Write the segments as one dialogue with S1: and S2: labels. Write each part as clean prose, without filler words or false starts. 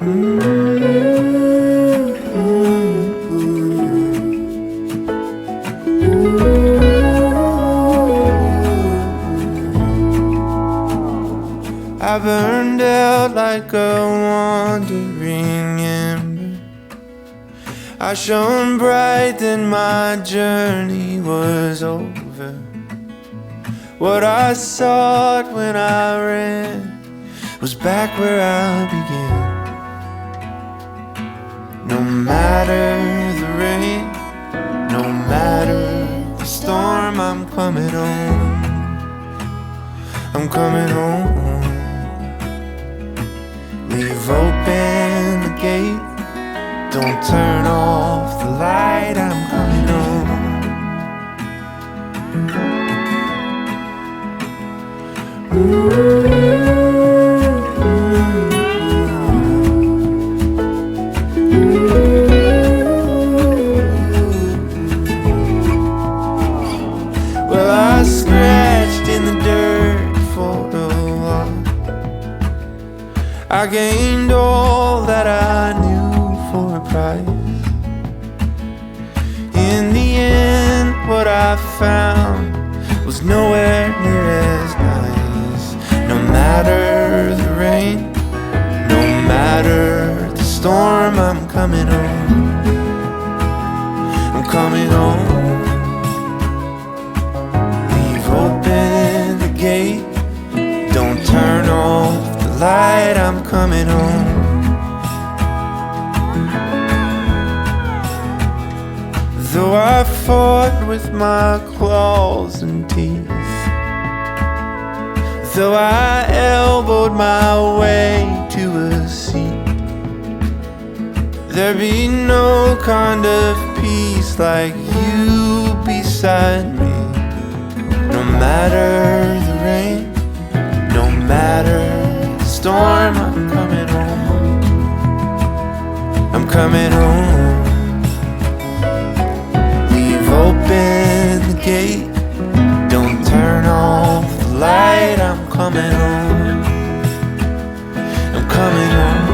S1: I burned out like a wandering ember. I shone bright, then my journey was over. What I sought when I ran was back where I began. No matter the rain, no matter the storm, I'm coming home. I'm coming home. Leave open the gate, don't turn off the light, I'm coming home. Well, I scratched in the dirt for a while. I gained all that I knew for a price. In the end, what I found was nowhere near as nice. No matter the rain, no matter the storm, I'm coming home. I'm coming home. Leave open the gate, don't turn off the light, I'm coming home. Though I fought with my claws and teeth, though I elbowed my way to a seat, there'd be no kind of peace like you beside me. No matter the rain, no matter the storm, I'm coming home. I'm coming home. Open the gate, don't turn off the light, I'm coming home. I'm coming home.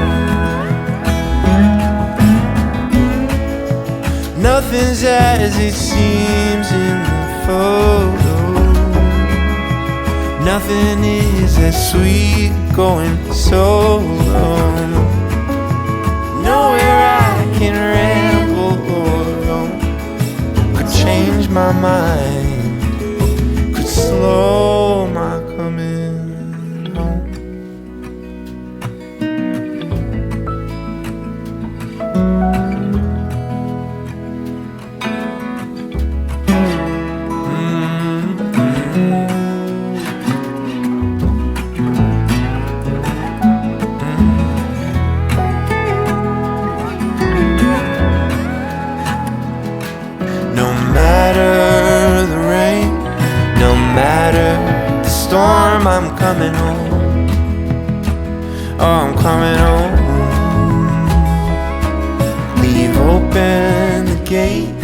S1: Nothing's as it seems in the photo. Nothing is as sweet going solo. Nowhere I can ramble or roam change my mind, could slow my coming home. I'm coming home. Oh, I'm coming home. Leave open the gate,